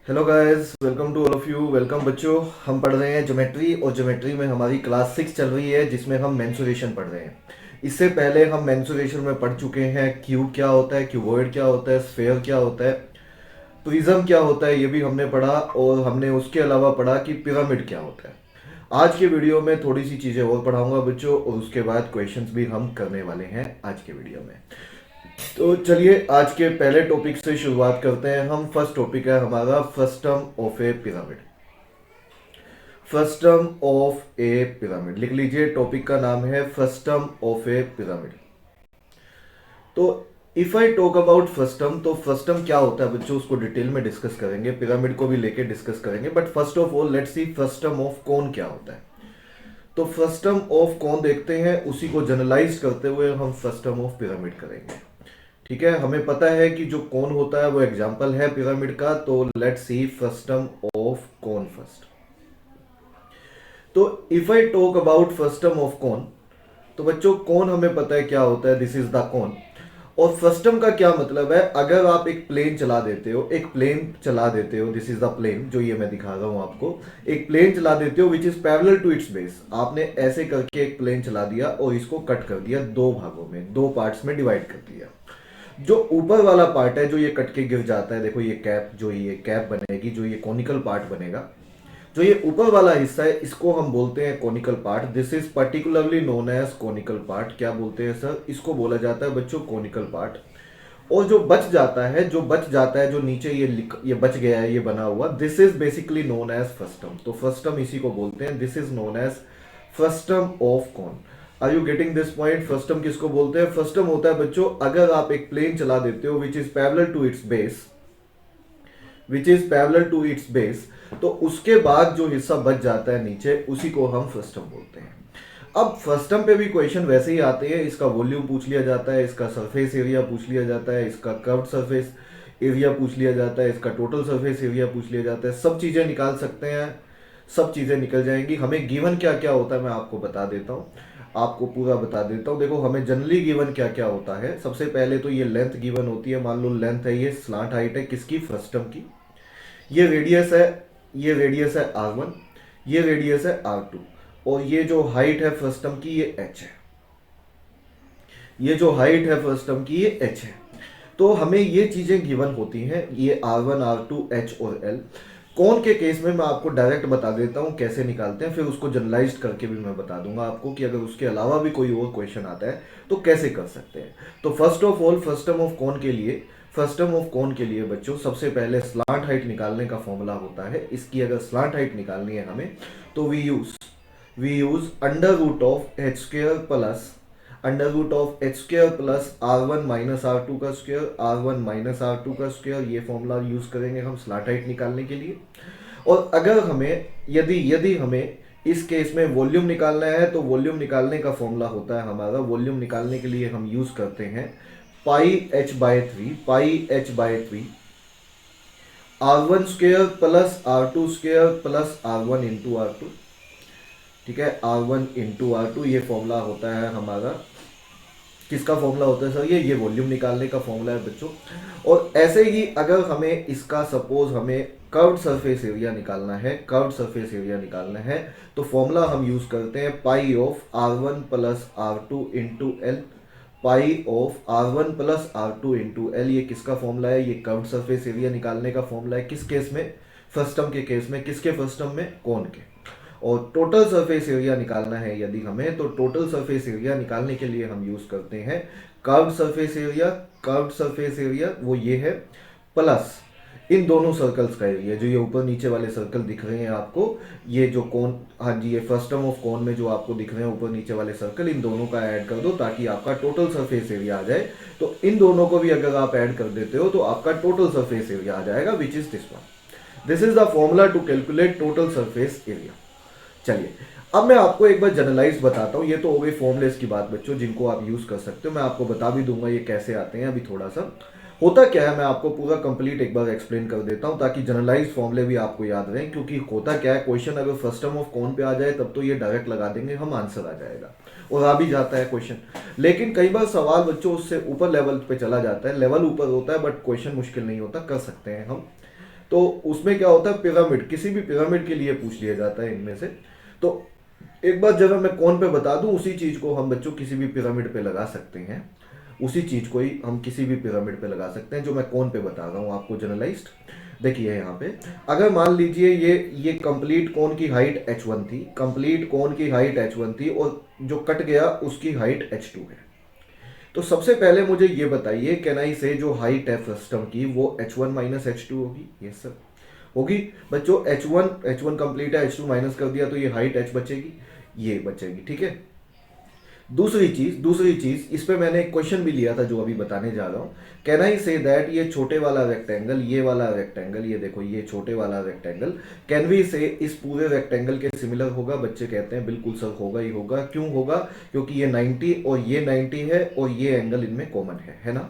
Hello guys, welcome to all of you. Welcome बच्चों। हम पढ़ रहे हैं ज्योमेट्री और ज्योमेट्री में हमारी क्लास 6 चल रही है जिसमें हम मेंसुरेशन पढ़ रहे हैं। इससे पहले हम मेंसुरेशन में पढ़ चुके हैं क्यूब क्या होता है, क्यूबॉइड क्या होता है, स्फेयर क्या होता है, प्रिज्म क्या होता है, ये भी हमने पढ़ा। और हमने उसके अलावा पढ़ा कि पिरामिड क्या होता है। आज के वीडियो में थोड़ी सी चीज़ें और पढ़ाऊंगा बच्चों, और उसके बाद क्वेश्चंस भी हम करने वाले हैं आज के वीडियो में। तो चलिए आज के पहले टॉपिक से शुरुआत करते हैं हम। फर्स्ट टॉपिक है हमारा frustum of A pyramid. Frustum of A pyramid लिख लीजिए, टॉपिक का नाम है फ्रस्टम ऑफ ए पिरामिड। तो if I talk about frustum, तो फ्रस्टम क्या होता है बच्चों उसको डिटेल में डिस्कस करेंगे, पिरामिड को भी लेके डिस्कस करेंगे। But first of all let's see frustum of कोन क्या होता है। तो फ्रस्टम ऑफ कोन देखते हैं, उसी को जनरलाइज करते हुए हम फ्रस्टम ऑफ पिरामिड करेंगे। ठीक है, हमें पता है कि जो कोन होता है वो एग्जाम्पल है पिरामिड का। तो let's see frustum of cone first. तो if I talk about frustum of cone, तो बच्चों कोन हमें पता है क्या होता है, दिस इज द कोन। और फ्रस्टम का क्या मतलब है, अगर आप एक प्लेन चला देते हो, दिस इज द प्लेन जो ये मैं दिखा रहा हूं आपको। एक प्लेन चला देते हो which is parallel to its base. आपने ऐसे करके एक प्लेन चला दिया और इसको कट कर दिया दो भागों में, दो पार्ट्स में डिवाइड कर दिया। जो ऊपर वाला पार्ट है जो ये कट के गिर जाता है, देखो ये कैप, जो ये कैप बनेगी, जो ये कॉनिकल पार्ट बनेगा, जो ये ऊपर वाला हिस्सा है इसको हम बोलते हैं conical part. This is particularly known as conical part. क्या बोलते हैं सर, इसको बोला जाता है बच्चों कॉनिकल पार्ट। और जो बच जाता है, जो नीचे ये बच गया है, ये बना हुआ, this is basically known as frustum. तो फ्रस्टम इसी को बोलते हैं, this is known as frustum of cone. Are you getting this point. Frustum किसको बोलते हैं, फ्रस्टम होता है बच्चों अगर आप एक प्लेन चला देते हो which is parallel to its base, तो उसके बाद जो हिस्सा बच जाता है नीचे, उसी को हम फ्रस्टम बोलते हैं। अब फ्रस्टम पे भी क्वेश्चन वैसे ही आते हैं, इसका वॉल्यूम पूछ लिया जाता है, इसका सरफेस एरिया पूछ लिया जाता है, इसका कर्व्ड सरफेस एरिया पूछ लिया जाता है, इसका टोटल सरफेस एरिया पूछ लिया जाता है। सब चीज़ें निकाल सकते हैं, सब चीज़ें निकल जाएंगी। हमें गिवन क्या क्या होता है मैं आपको बता देता हूँ, आपको पूरा बता देता हूँ। देखो हमें जनरली गिवन क्या क्या होता है। सबसे पहले तो ये लेंथ गिवन होती है। मान लो लेंथ है, ये स्लांट हाइट है किसकी, फ्रस्टम की। ये रेडियस है, R1, ये रेडियस है R2, और ये जो हाइट है फ्रस्टम की ये h है। ये जो हाइट है फ्रस्टम की ये h है। तो हमें ये चीजें गिवन होती हैं, ये R1, R2, H और L। कौन के केस में मैं आपको डायरेक्ट बता देता हूं कैसे निकालते हैं, फिर उसको जनरलाइज्ड करके भी मैं बता दूंगा आपको कि अगर उसके अलावा भी कोई और क्वेश्चन आता है तो कैसे कर सकते हैं। तो first of all frustum of कोन के लिए बच्चों सबसे पहले स्लांट हाइट निकालने का फॉर्मूला होता है। इसकी अगर स्लांट हाइट निकालनी है हमें, तो we use under root of H square plus R1 minus R2 का स्क्वायर, R1 माइनस R2 का स्क्वायर। ये फॉर्मूला यूज करेंगे हम स्लांट हाइट निकालने के लिए। और अगर हमें यदि हमें इस केस में वॉल्यूम निकालना है, तो वॉल्यूम निकालने का फॉर्मूला होता है हमारा, वॉल्यूम निकालने के लिए हम यूज करते हैं पाई h/3 R1 square plus R2 square plus R1 into R2। ठीक है, R1 इंटू R2 ये फॉर्मूला होता है हमारा। किसका फॉर्मूला होता है सर, ये वॉल्यूम निकालने का फॉर्मूला है बच्चों। और ऐसे ही अगर हमें इसका सपोज हमें कर्व्ड सरफेस एरिया निकालना है, तो फॉर्मूला हम यूज करते हैं पाई of R1 plus R2 into L। Pi of R1 plus R2 into L, ये किसका फॉर्मूला है, ये कर्व्ड सरफेस एरिया निकालने का फॉर्मूला है। किस केस में, फ्रस्टम के केस में। किसके फ्रस्टम में, कोन के। और टोटल सरफेस एरिया निकालना है यदि हमें, तो टोटल सरफेस एरिया निकालने के लिए हम यूज करते हैं कर्व्ड सरफेस एरिया वो ये है, प्लस इन दोनों सर्कल्स का एरिया, जो ये ऊपर नीचे वाले सर्कल दिख रहे हैं आपको, ये जो कोन, हाँ जी, ये फ्रस्टम ऑफ कोन में जो आपको दिख रहे हैं ऊपर नीचे वाले सर्कल, इन दोनों का ऐड कर दो ताकि आपका टोटल सरफेस एरिया आ जाए। तो इन दोनों को भी अगर आप ऐड कर देते हो तो आपका टोटल सरफेस एरिया आ जाएगा, which is this one. This is the formula to calculate total surface area. चलिए अब मैं आपको एक बार जनरलाइज बताता हूँ। ये तो हो गई फॉर्मूलेस की बात बच्चों, जिनको आप यूज कर सकते हो। मैं आपको बता भी दूंगा ये कैसे आते हैं। अभी थोड़ा सा होता क्या है मैं आपको पूरा कंप्लीट एक बार एक्सप्लेन कर देता हूँ, ताकि जनरलाइज फॉर्मूले भी आपको याद रहें। क्योंकि होता क्या है, क्वेश्चन अगर फ्रस्टम ऑफ कोन पे आ जाए तब तो ये डायरेक्ट लगा देंगे हम, आंसर आ जाएगा और आ भी जाता है क्वेश्चन। लेकिन कई बार सवाल बच्चों उससे ऊपर लेवल पे चला जाता है, लेवल ऊपर होता है बट क्वेश्चन मुश्किल नहीं होता, कर सकते हैं हम। तो उसमें क्या होता है, पिरामिड, किसी भी पिरामिड के लिए पूछ लिया जाता है इनमें से। तो एक बार जब मैं कौन पे बता दूं, उसी चीज को हम बच्चों किसी भी पिरामिड पे लगा सकते हैं, उसी चीज को ही हम किसी भी पिरामिड पे लगा सकते हैं जो मैं कौन पे बता रहा हूँ आपको, जनरलाइज्ड। देखिए यहाँ पे अगर मान लीजिए ये कंप्लीट कोन की हाइट h1 थी, कंप्लीट कोन की हाइट h1 थी, और जो कट गया उसकी हाइट h2 है। तो सबसे पहले मुझे ये बताइए, कैन आई से जो हाइट है फ्रस्टम की वो h1 माइनस एच टू होगी? यस सर होगी। बच्चों h1 कंप्लीट है, h2 माइनस कर दिया तो ये हाइट h बचेगी, ये बचेगी, ठीक है। दूसरी चीज इस पे मैंने एक क्वेश्चन भी लिया था जो अभी बताने जा रहा हूँ। कैन आई से दैट ये छोटे वाला रेक्टेंगल, ये वाला रेक्टेंगल, ये देखो ये छोटे वाला रेक्टेंगल, कैन वी से इस पूरे रेक्टेंगल के सिमिलर होगा? बच्चे कहते हैं बिल्कुल सर होगा ही होगा। क्यों होगा? क्योंकि ये 90 और ये 90 है, और ये एंगल इनमें कॉमन है ना।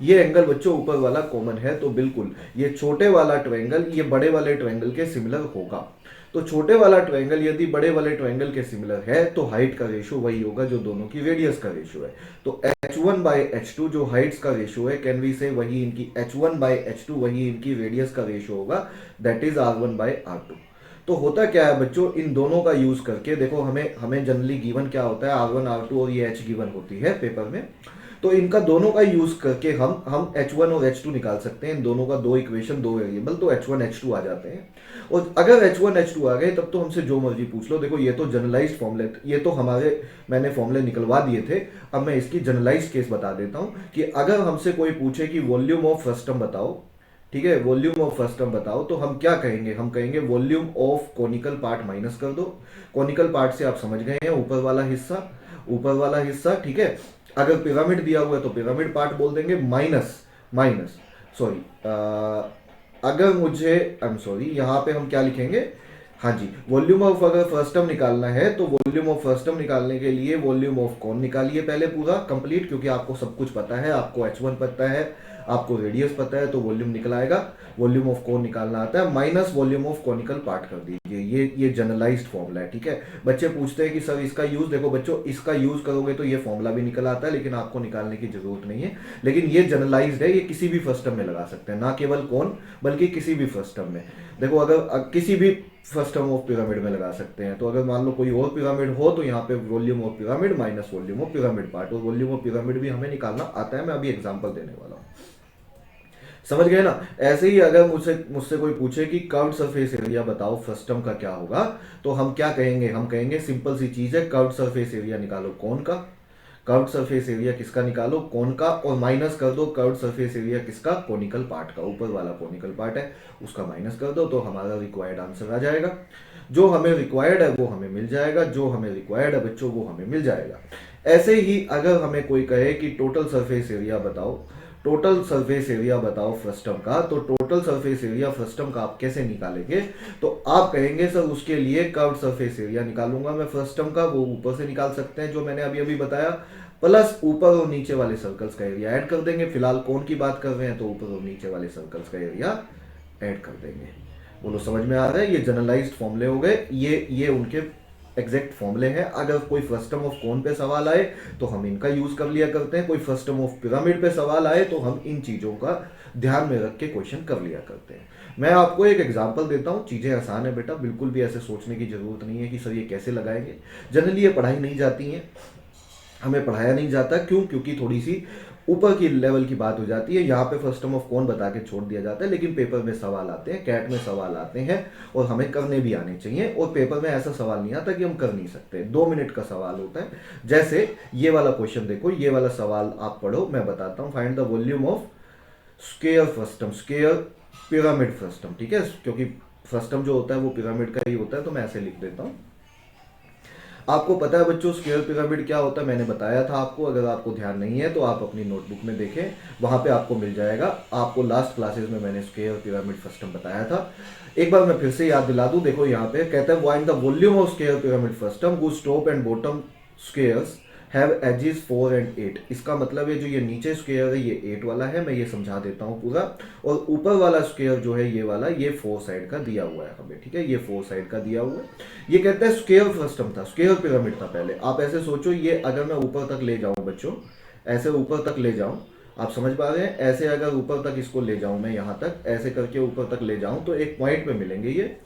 ये एंगल बच्चों ऊपर वाला कॉमन है, तो बिल्कुल ये छोटे वाला ट्रायंगल ये बड़े वाले ट्रायंगल के सिमिलर होगा। तो छोटे वाला ट्रायंगल यदि बड़े वाले ट्रायंगल के सिमिलर है तो हाइट का रेशियो वही होगा जो दोनों की रेडियस का रेशियो है। तो h1 बाई h2 जो हाइट्स का रेशियो है, कैन वी से वही इनकी h1 बाई h2 वही इनकी रेडियस का रेशियो होगा, that is r1 by r2। तो होता क्या है बच्चों, इन दोनों का यूज करके देखो, हमें जनरली गिवन क्या होता है, r1 r2 और ये h गिवन होती है पेपर में। तो इनका दोनों का यूज करके हम h1 और h2 निकाल सकते हैं। इन दोनों का दो इक्वेशन, दो वेरिएबल, तो h1 h2 आ जाते हैं। और अगर h1 h2 आ गए तब तो हमसे जो मर्जी पूछ लो। देखो ये तो जनरलाइज्ड फॉर्मूले, ये तो मैंने फॉर्मूले निकलवा दिए थे। अब मैं इसकी जनरलाइज्ड केस बता देता हूं कि अगर हमसे कोई पूछे कि वॉल्यूम ऑफ फ्रस्टम बताओ, ठीक है, वॉल्यूम ऑफ फ्रस्टम बताओ, तो हम क्या कहेंगे? हम कहेंगे volume of conical part minus कर दो। कॉनिकल पार्ट से आप समझ गए हैं ऊपर वाला हिस्सा, ऊपर वाला हिस्सा, ठीक है। अगर पिरामिड दिया हुआ है तो पिरामिड पार्ट बोल देंगे, माइनस सॉरी, अगर मुझे आई एम सॉरी, यहाँ पे हम क्या लिखेंगे, हाँ जी, वॉल्यूम ऑफ अगर फ्रस्टम निकालना है तो वॉल्यूम ऑफ फ्रस्टम निकालने के लिए वॉल्यूम ऑफ कौन निकालिए पहले पूरा कंप्लीट, क्योंकि आपको सब कुछ पता है, आपको h1 पता है, आपको रेडियस पता है, तो वॉल्यूम निकल आएगा। वॉल्यूम ऑफ कौन निकालना आता है, minus volume of conical part कर दीजिए। ये जनरलाइज्ड फॉर्मूला है, ठीक है। बच्चे पूछते हैं कि सर इसका यूज, देखो बच्चों इसका यूज करोगे तो ये फॉर्मूला भी निकल आता है, लेकिन आपको निकालने की जरूरत नहीं है। लेकिन ये जनरलाइज्ड है, ये किसी भी फ्रस्टम में लगा सकते हैं, ना केवल कौन बल्कि किसी भी फ्रस्टम में। देखो अगर किसी भी फ्रस्टम ऑफ पिरामिड में लगा सकते हैं। तो अगर मान लो कोई और पिरामिड हो तो यहाँ पे volume of pyramid minus volume of pyramid part, और वॉल्यूम ऑफ पिरामिड भी हमें निकालना आता है। मैं अभी एग्जांपल देने वाला हूँ, समझ गए ना। ऐसे ही अगर मुझसे कोई पूछे कि कर्व्ड सरफेस एरिया बताओ फ्रस्टम का क्या होगा, तो हम क्या कहेंगे? हम कहेंगे सिंपल सी चीज है, कर्व्ड सरफेस एरिया निकालो कौन का, कर्व्ड सरफेस एरिया किसका निकालो, कौन का, और माइनस कर दो कर्व्ड सरफेस एरिया किसका, कोनिकल पार्ट का। ऊपर वाला कोनिकल पार्ट है उसका माइनस कर दो, तो हमारा रिक्वायर्ड आंसर आ जाएगा। जो हमें रिक्वायर्ड है वो हमें मिल जाएगा, जो हमें रिक्वायर्ड है बच्चों वो हमें मिल जाएगा। ऐसे ही अगर हमें कोई कहे कि टोटल सरफेस एरिया बताओ, टोटल सरफेस एरिया बताओ फ्रस्टम का, तो टोटल सरफेस एरिया फ्रस्टम का आप कैसे निकालेंगे? तो आप कहेंगे सर उसके लिए कर्व्ड सरफेस एरिया निकालूंगा मैं फ्रस्टम का, वो ऊपर से निकाल सकते हैं जो मैंने अभी अभी बताया, प्लस ऊपर और नीचे वाले सर्कल्स का एरिया ऐड कर देंगे। फिलहाल कौन की बात कर रहे हैं, तो ऊपर और नीचे वाले सर्कल्स का एरिया ऐड कर देंगे। बोलो समझ में आ रहा है? ये जनरलाइज्ड फॉर्मूले हो गए, ये उनके एग्जैक्ट फॉर्मूले हैं। अगर कोई फ्रस्टम ऑफ कोन पे सवाल आए तो हम इनका यूज कर लिया करते हैं, कोई फ्रस्टम ऑफ पिरामिड पे सवाल आए तो हम इन चीजों का ध्यान में रख के क्वेश्चन कर लिया करते हैं। मैं आपको एक एग्जांपल देता हूं, चीजें आसान है बेटा, बिल्कुल भी ऐसे सोचने की जरूरत नहीं है कि सर ये कैसे लगाएंगे। जनरली ये पढ़ाई नहीं जाती है, हमें पढ़ाया नहीं जाता। क्यों? क्योंकि थोड़ी सी ऊपर की लेवल की बात हो जाती है। यहाँ पे फ्रस्टम ऑफ कौन बता के छोड़ दिया जाता है, लेकिन पेपर में सवाल आते हैं, कैट में सवाल आते हैं, और हमें करने भी आने चाहिए। और पेपर में ऐसा सवाल नहीं आता कि हम कर नहीं सकते, 2 मिनट का सवाल होता है। जैसे ये वाला क्वेश्चन देखो, ये वाला सवाल आप पढ़ो, मैं बताता हूँ। Find the volume of square frustum, square pyramid frustum, ठीक है, क्योंकि फ्रस्टम जो होता है वो पिरामिड का ही होता है, तो मैं ऐसे लिख देता हूँ। आपको पता है बच्चों स्क्वायर पिरामिड क्या होता है, मैंने बताया था आपको। अगर आपको ध्यान नहीं है तो आप अपनी नोटबुक में देखें, वहां पे आपको मिल जाएगा। आपको लास्ट क्लासेस में मैंने स्क्वायर पिरामिड फ्रस्टम बताया था, एक बार मैं फिर से याद दिला दूं। देखो यहाँ पे कहता है find the volume of square pyramid frustum whose top and bottom squares have edges 4 and 8। इसका मतलब है जो ये नीचे स्क्वायर है ये 8 वाला है, मैं ये समझा देता हूँ पूरा। और ऊपर वाला स्क्वायर जो है ये वाला, ये 4 साइड का दिया हुआ है हमें, ठीक है, ये 4 साइड का दिया हुआ है। ये कहता है स्क्वायर फ्रस्टम था, स्क्वायर पिरामिड था पहले। आप ऐसे सोचो, ये अगर मैं ऊपर तक ले जाऊं बच्चों, ऐसे ऊपर तक ले जाऊं, आप समझ पा रहे हैं? ऐसे अगर ऊपर तक इसको ले जाऊं मैं, यहाँ तक ऐसे करके ऊपर तक ले जाऊं तो एक पॉइंट पे मिलेंगे ये।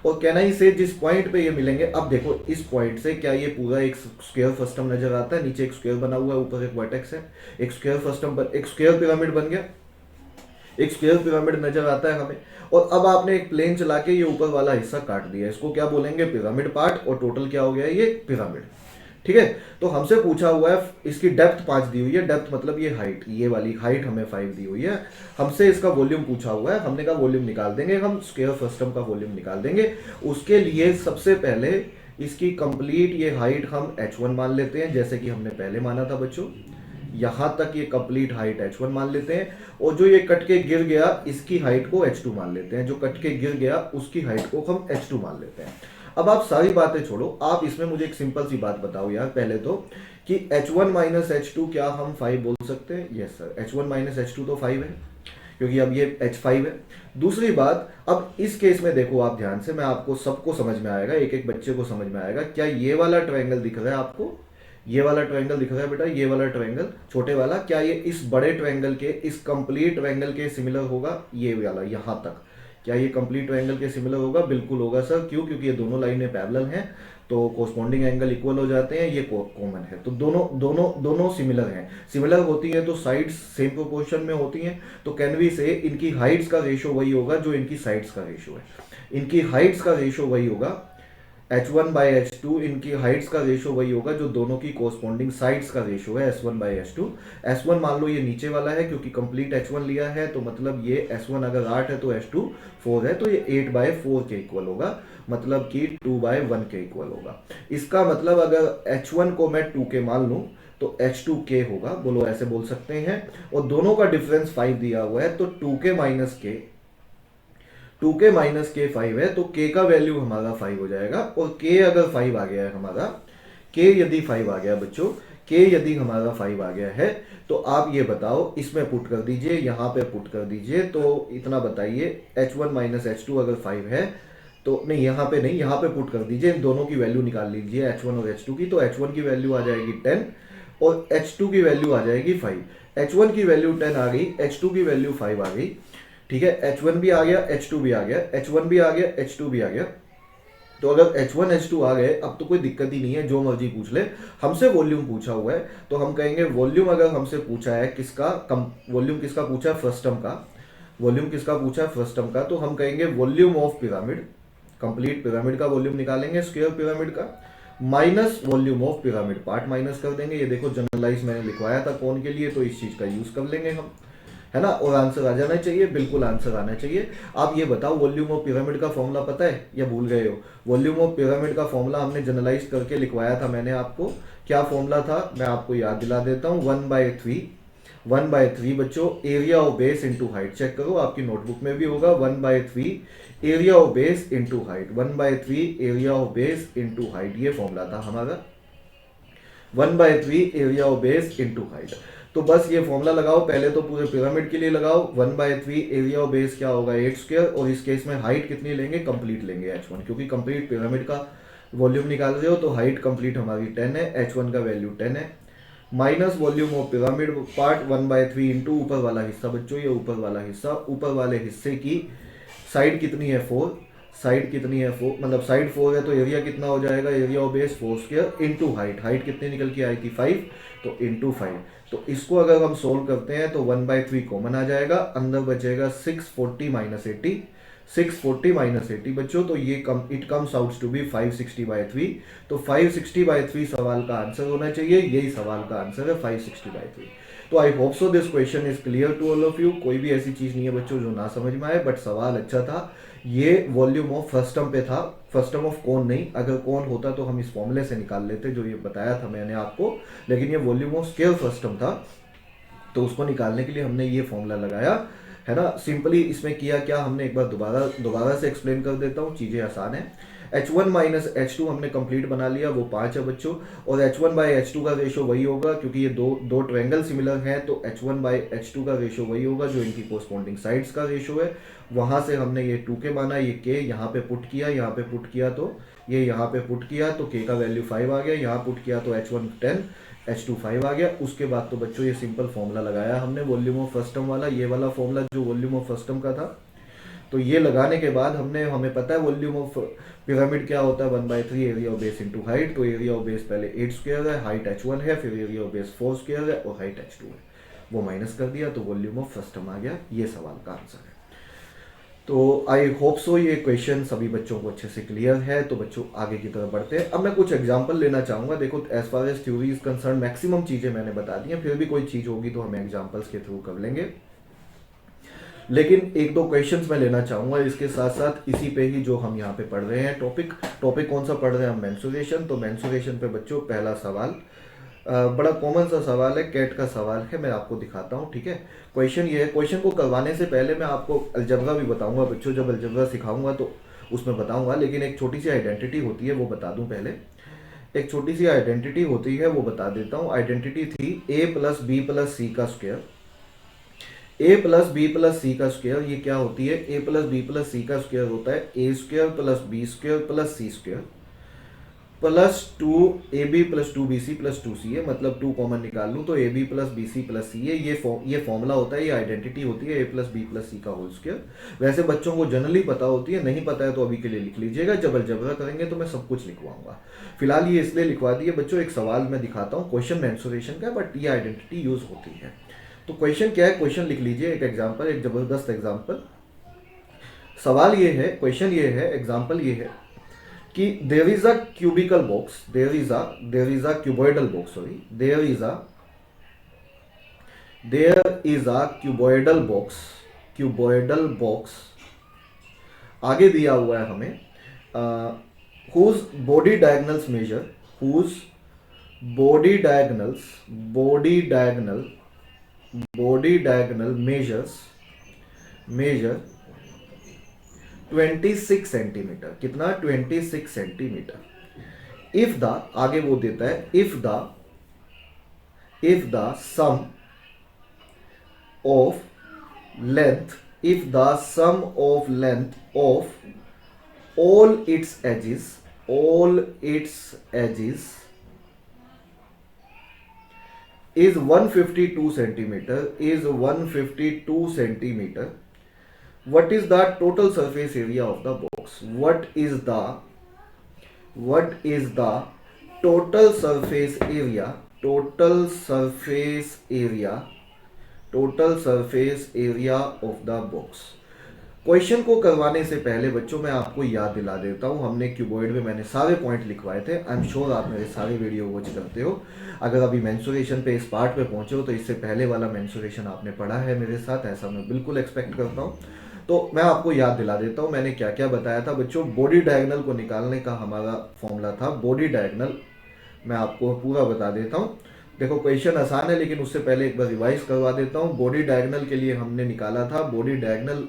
और कैन आई से जिस पॉइंट पे ये मिलेंगे, अब देखो इस पॉइंट से क्या ये पूरा एक स्क्वायर फर्स्टम नजर आता है? नीचे एक स्क्वायर बना हुआ है, ऊपर एक वर्टेक्स है, एक स्क्वायर फर्स्टम, एक स्क्वायर पिरामिड बन गया, एक स्क्वायर पिरामिड नजर आता है हमें। और अब आपने एक प्लेन चला के ये ऊपर वाला हिस्सा काट दिया, इसको क्या बोलेंगे? Pyramid part. और टोटल क्या हो गया ये? पिरामिड। ठीक है, तो हमसे पूछा हुआ है, इसकी डेप्थ 5 दी हुई है, डेप्थ मतलब ये हाइट, ये वाली हाइट हमें 5 दी हुई है। हमसे इसका वॉल्यूम पूछा हुआ है, हमने कहा वॉल्यूम निकाल देंगे, हम स्क्वायर फर्स्टम का वॉल्यूम निकाल देंगे। उसके लिए सबसे पहले इसकी कंप्लीट ये हाइट हम h1 मान लेते हैं, जैसे कि हमने पहले माना था बच्चों। यहां तक ये कंप्लीट हाइट h1 मान लेते हैं, और जो ये कट के गिर गया इसकी हाइट को h2 मान लेते हैं, जो कट के गिर गया उसकी हाइट को हम h2 मान लेते हैं। अब आप सारी बातें छोड़ो, आप इसमें मुझे एक सिंपल सी बात बताओ यार पहले तो, कि h1 माइनस h2 क्या हम 5 बोल सकते हैं? Yes sir, h1 minus h2 तो 5 है, क्योंकि अब ये h5 है। दूसरी बात, अब इस केस में देखो आप ध्यान से, मैं आपको सबको समझ में आएगा, एक एक बच्चे को समझ में आएगा। क्या ये वाला ट्रायंगल दिख रहा है आपको? ये वाला ट्रायंगल दिख रहा है बेटा, ये वाला ट्रायंगल छोटे वाला, क्या ये इस बड़े ट्रायंगल के, इस कंप्लीट ट्रायंगल के सिमिलर होगा? ये वाला यहाँ तक, क्या ये कंप्लीट ट्रायंगल के सिमिलर होगा? बिल्कुल होगा सर। क्यों? क्योंकि ये दोनों लाइनें पैरेलल हैं, तो कोरस्पॉन्डिंग एंगल इक्वल हो जाते हैं, ये कॉमन है, तो दोनों दोनों दोनों सिमिलर हैं। सिमिलर होती हैं तो साइड्स सेम प्रोपोर्शन में होती हैं, तो कैन वी से इनकी हाइट्स का रेशो वही होगा जो इनकी साइड्स का रेशो है। इनकी हाइट्स का रेशो वही होगा, h1 बाई h2, इनकी हाइट्स का रेशो वही होगा जो दोनों की कोरस्पॉन्डिंग साइड्स का रेशो है, s1 बाई h2। s1 मान लो ये नीचे वाला है, क्योंकि कंप्लीट h1 लिया है, तो मतलब ये s1 अगर 8 है तो h2 4 है, तो ये 8 बाई 4 के इक्वल होगा, मतलब कि 2 बाई 1 के इक्वल होगा। इसका मतलब अगर h1 को मैं 2k मान लूँ तो h2k होगा, बोलो ऐसे बोल सकते हैं। और दोनों का डिफरेंस 5 दिया हुआ है, तो 2k minus k, 2k minus के 5 है, तो k का वैल्यू हमारा 5 हो जाएगा। और k अगर 5 आ गया है हमारा, k यदि 5 आ गया बच्चों, k यदि हमारा 5 आ गया है, तो आप ये बताओ, इसमें पुट कर दीजिए, यहाँ पे पुट कर दीजिए, तो इतना बताइए, h1 माइनस h2 अगर 5 है तो नहीं, यहाँ पे नहीं, यहाँ पे पुट कर दीजिए, इन दोनों की वैल्यू निकाल लीजिए h1 और h2 की, तो h1 की वैल्यू आ जाएगी 10 और h2 की वैल्यू आ जाएगी 5। h1 की वैल्यू 10 आ गई, h2 की वैल्यू 5 आ गई, ठीक है। h1 भी आ गया, h2 भी आ गया, h1 भी आ गया, h2 भी आ गया। तो अगर h1 h2 आ गए, अब तो कोई दिक्कत ही नहीं है, जो मर्जी पूछ ले। हमसे वॉल्यूम पूछा हुआ है, तो हम कहेंगे वॉल्यूम अगर हमसे पूछा है किसका, वॉल्यूम किसका पूछा है? फर्स्टम का। वॉल्यूम किसका पूछा है? फर्स्टम का। तो हम कहेंगे volume of pyramid, complete pyramid का वॉल्यूम निकालेंगे, स्क्वायर पिरामिड का, minus volume of pyramid part minus कर देंगे। ये देखो जनरलाइज मैंने लिखवाया था कौन के लिए, तो इस चीज का यूज कर लेंगे हम, है ना। और आंसर आ जाना चाहिए, बिल्कुल आंसर आना चाहिए। आप ये बताओ, वॉल्यूम ऑफ पिरामिड का फॉर्मूला पता है या भूल गए हो? वॉल्यूम ऑफ पिरामिड का फॉर्मूला हमने जनरलाइज करके लिखवाया था मैंने आपको। क्या फॉर्मूला था? मैं आपको याद दिला देता हूँ, 1/3 बच्चों, area of base into height. Check करो, आपकी नोटबुक में भी होगा, 1/3 area of base into height, 1/3 area of base into height, ये फॉर्मूला था हमारा, 1/3 area of base into height. तो बस ये फॉर्मूला लगाओ, पहले तो पूरे पिरामिड के लिए लगाओ, 1/3 एरिया ऑफ बेस क्या होगा? 8 स्क्वायर, और इस केस में हाइट कितनी लेंगे? कंप्लीट लेंगे h1, क्योंकि कंप्लीट पिरामिड का वॉल्यूम निकाल रहे हो, तो हाइट कंप्लीट हमारी 10 है, h1 का वैल्यू 10 है, minus volume of pyramid part 1/3 into ऊपर वाला हिस्सा बच्चों, ये ऊपर वाला हिस्सा, ऊपर वाले हिस्से की साइड कितनी है? 4, साइड कितनी है? 4, मतलब साइड 4 है, तो एरिया कितना हो जाएगा? Area of base 4 square into height, height कितनी निकल के आई थी? 5, तो इंटू 5। तो इसको अगर हम सोल्व करते हैं तो 1/3 कॉमन आ जाएगा, अंदर बचेगा 640 माइनस 80, 640 माइनस 80 बच्चों, तो ये it comes out to be 560/3। तो 560/3 सवाल का आंसर होना चाहिए, यही सवाल का आंसर है 560/3। तो I hope so this question is clear to all of you. कोई भी ऐसी चीज नहीं है बच्चों जो ना समझ में आए, बट सवाल अच्छा था। ये वॉल्यूम ऑफ फर्स्टम पे था, फर्स्टम ऑफ कौन नहीं, अगर कौन होता तो हम इस फॉर्मूले से निकाल लेते जो ये बताया था मैंने आपको, लेकिन ये वॉल्यूम ऑफ स्क्वायर फर्स्टम था, तो उसको निकालने के लिए हमने ये फॉर्मूला लगाया, है ना। सिंपली इसमें किया क्या हमने, एक बार दोबारा से एक्सप्लेन कर देता हूँ, चीजें आसान है। h1 माइनस h2 हमने कंप्लीट बना लिया, वो 5 है बच्चों, और h1/h2 का रेशो वही होगा, क्योंकि ये दो ट्रायंगल सिमिलर हैं, तो h1/h2 का रेशो वही होगा जो इनकी कोरस्पॉन्डिंग साइड्स का रेशो है। वहां से हमने ये 2k माना, ये k यहाँ पे पुट किया, यहाँ पे पुट किया, तो ये यहाँ पे पुट किया तो k का वैल्यू 5 आ गया, यहाँ पुट किया तो h1 10, H2 5 आ गया। उसके बाद तो बच्चों ये सिंपल फॉर्मूला लगाया हमने वॉल्यूम ऑफ फर्स्ट टर्म वाला, ये वाला फॉर्मूला जो वॉल्यूम ऑफ फर्स्ट टर्म का था। तो ये लगाने के बाद हमें पता है वॉल्यूम ऑफ पिरामिड क्या होता है, 1/3 area of base into height. तो एरिया ऑफ बेस पहले 8 स्क्वायर है, हाइट H1 है, फिर एरिया ऑफ बेस 4 स्क्वायर है और हाइट H2 है, वो माइनस कर दिया तो वॉल्यूम ऑफ फर्स्ट टर्म आ गया। ये सवाल का आंसर है। तो आई होप सो ये क्वेश्चन सभी बच्चों को अच्छे से क्लियर है। तो बच्चों आगे की तरफ बढ़ते हैं। अब मैं कुछ एग्जांपल लेना चाहूँगा। देखो as far as theory is concern maximum चीज़ें मैंने बता दी हैं, फिर भी कोई चीज़ होगी तो हम एग्जांपल्स के थ्रू कर लेंगे। लेकिन एक दो क्वेश्चंस मैं लेना चाहूँगा इसके साथ साथ, इसी पे ही जो हम यहाँ पे पढ़ रहे हैं टॉपिक कौन सा पढ़ रहे हैं हम, मेंस्ट्रुएशन। तो मेंस्ट्रुएशन पे बच्चों पहला सवाल बड़ा कॉमन सा सवाल है, कैट का सवाल है, मैं आपको दिखाता हूँ। ठीक है, क्वेश्चन ये है। क्वेश्चन को करवाने से पहले मैं आपको अलजबरा भी बताऊंगा बच्चों, जब अलजबरा सिखाऊंगा तो उसमें बताऊंगा, लेकिन एक छोटी सी आइडेंटिटी होती है वो बता दूं पहले। एक छोटी सी आइडेंटिटी होती है वो बता देता हूँ। आइडेंटिटी थी a plus B plus C का square. a plus B plus C का स्क्वायर ये क्या होती है, a plus B plus C का स्क्वायर होता है a square plus B square plus C square plus 2ab plus 2bc plus 2ca, मतलब 2 कॉमन निकाल लूँ तो ab plus bc plus ca, ये फॉर्मूला होता है, ये आइडेंटिटी होती है a plus B plus C का होल स्क्वायर। वैसे बच्चों को जनरली पता होती है, नहीं पता है तो अभी के लिए लिख लीजिएगा, जब अलजबरा करेंगे तो मैं सब कुछ लिखवाऊंगा। फिलहाल ये इसलिए लिखवा दिए बच्चों, एक सवाल मैं दिखाता हूँ, क्वेश्चन मेंस्ट्रुएशन का, बट ये आइडेंटिटी यूज होती है। तो क्वेश्चन क्या है, क्वेश्चन लिख लीजिए, एक एग्जाम्पल, एक जबरदस्त एग्जाम्पल। सवाल ये है, क्वेश्चन ये है, एग्जाम्पल ये है कि there is a cubical box, there is a cuboidal box, sorry, there is a cuboidal box आगे दिया हुआ है हमें, whose body diagonals measure 26 centimetre. कितना, 26 सेंटीमीटर। इफ द, आगे वो देता है, if the sum of length of all its edges is 152 centimeter, what is the total surface area of the box? What is the total surface area of the box? Question को करवाने से पहले बच्चों मैं आपको याद दिला देता हूँ, हमने क्यूबॉइड में मैंने सारे पॉइंट लिखवाए थे। आई एम श्योर आप मेरे सारे वीडियो वॉच करते हो। अगर अभी मेंस्ट्रुएशन पे इस पार्ट पे पहुंचे हो तो इससे पहले वाला मेंस्ट्रुएशन आपने पढ़ा है मेरे साथ, ऐसा मैं बिल्कुल एक्सपेक्ट करता हूँ। तो मैं आपको याद दिला देता हूँ मैंने क्या क्या बताया था बच्चों। बॉडी डायगोनल को निकालने का हमारा फॉर्मूला था, बॉडी डायगोनल मैं आपको पूरा बता देता हूँ। देखो क्वेश्चन आसान है, लेकिन उससे पहले एक बार रिवाइज करवा देता हूँ। बॉडी डायगोनल के लिए हमने निकाला था, बॉडी डायगोनल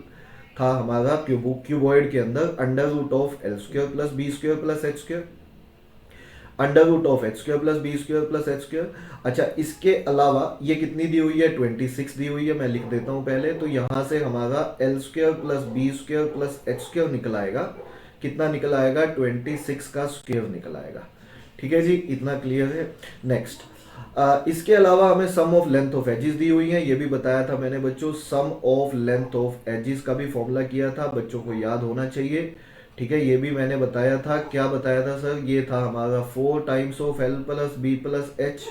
था हमारा क्यूबॉइड के अंदर under root of L square plus B square plus H square, under root of H square plus B square plus H square. अच्छा, इसके अलावा ये कितनी दी हुई है, 26 दी हुई है, मैं लिख देता हूँ पहले। तो यहाँ से हमारा L square plus B square plus H square निकल आएगा, कितना निकल आएगा, 26 का स्क्वायर निकल आएगा। ठीक है जी, इतना क्लियर है। नेक्स्ट, इसके अलावा हमें सम ऑफ लेंथ ऑफ एजिस दी हुई है, ये भी बताया था मैंने बच्चों। सम ऑफ लेंथ ऑफ एजिस का भी फॉर्मूला किया था, बच्चों को याद होना चाहिए। ठीक है, ये भी मैंने बताया था। क्या बताया था सर, ये था हमारा 4 times of L plus B plus H,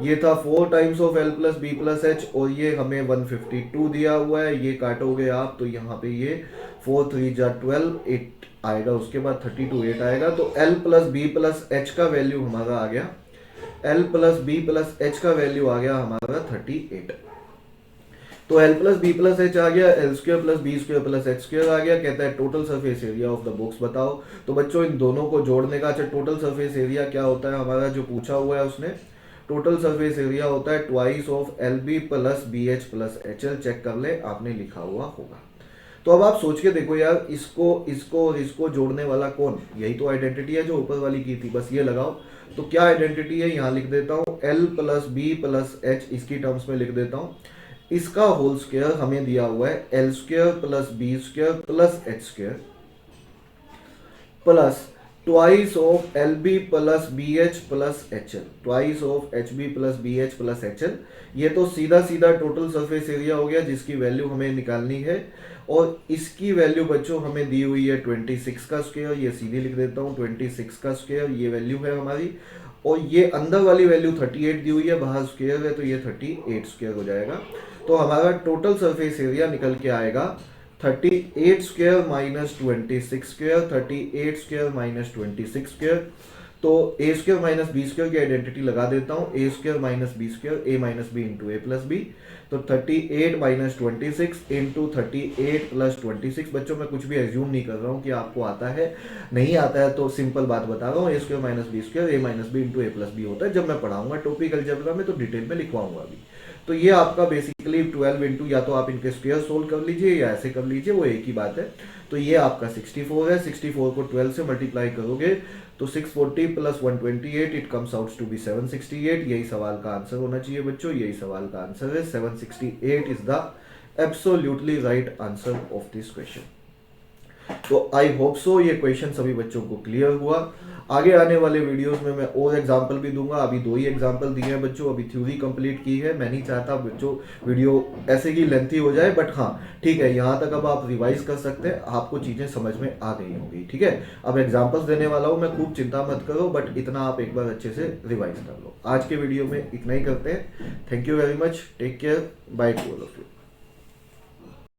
ये था 4 times of L plus B plus H, और ये हमें 152 दिया हुआ है। ये काटोगे आप तो यहाँ पे ये 4 3 जा 12, 8 आएगा, उसके बाद 32 8 आएगा। तो L plus B plus H का वैल्यू हमारा आ गया, L plus B plus H का वैल्यू आ गया हमारा 38। तो L plus B plus H आ गया, L square plus B square plus H square आ गया। कहता है total surface area of the box बताओ। तो बच्चों इन दोनों को जोड़ने का, अच्छा टोटल सरफेस एरिया क्या होता है हमारा, जो पूछा हुआ है उसने, टोटल सरफेस एरिया होता है twice of L B plus B H plus H L. Check कर ले, आपने लिखा हुआ होगा। तो अब आप सोच के देखो यार, इसको जोड़ने वाला कौन, यही तो आइडेंटिटी है जो ऊपर वाली की थी, बस ये लगाओ। तो क्या आइडेंटिटी है, यहाँ लिख देता हूँ L plus B plus H, इसकी टर्म्स में लिख देता हूँ। इसका होल स्क्वायर हमें दिया हुआ है L square plus B square plus H square plus twice of L B plus B H plus H L, twice of H B plus B H plus H L. ये तो सीधा सीधा total surface area हो गया जिसकी value हमें निकालनी है, और इसकी वैल्यू बच्चों हमें दी हुई है 26 का स्क्वायर, ये सीधे लिख देता हूँ 26 का स्क्वायर, ये वैल्यू है हमारी। और ये अंदर वाली वैल्यू 38 दी हुई है, बाहर स्क्वायर है तो ये 38 स्क्वायर हो जाएगा। तो हमारा टोटल सरफेस एरिया निकल के आएगा 38 square minus 26 square, 38 square minus 26 square. तो ए स्क्वायर माइनस बी स्क्वायर की आइडेंटिटी लगा देता हूँ, ए स्क्वायर माइनस बी स्क्वायर, ए माइनस बी इंटू ए प्लस बी। तो 38 माइनस 26 इंटू 38 प्लस 26। बच्चों मैं कुछ भी एज्यूम नहीं कर रहा हूँ कि आपको आता है नहीं आता है, तो सिंपल बात बता रहा हूँ, ए स्क्वायर माइनस बी स्क्वायर, ए माइनस बी इंटू ए प्लस बी होता है। जब मैं पढ़ाऊंगा टॉपिक अलजेब्रा में तो डिटेल में लिखवाऊंगा अभी। तो ये आपका बेसिकली 12 इंटू, या तो आप इनके स्क्वायर सोल्व कर लीजिए या ऐसे कर लीजिए, वो एक ही बात है। तो ये आपका 64 है, 64 को 12 से मल्टीप्लाई करोगे तो 640 plus 128 it comes out to be 768। यही सवाल का आंसर होना चाहिए बच्चों, यही सवाल का आंसर है। 768 is the absolutely right answer of this question. तो आई होप सो ये क्वेश्चन सभी बच्चों को क्लियर हुआ। आगे आने वाले वीडियोस में मैं और एग्जाम्पल भी दूंगा, अभी 2 ही एग्जाम्पल दिए हैं बच्चों, अभी थ्योरी कंप्लीट की है। मैं नहीं चाहता बच्चों वीडियो ऐसे ही लेंथी हो जाए, बट हाँ ठीक है, यहाँ तक अब आप रिवाइज कर सकते हैं, आपको चीज़ें समझ में आ गई होंगी। ठीक है, अब एग्जाम्पल्स देने वाला हूँ मैं, खूब चिंता मत करो, बट इतना आप एक बार अच्छे से रिवाइज कर लो। आज के वीडियो में इतना ही करते हैं। Thank you very much, take care, bye to all of you.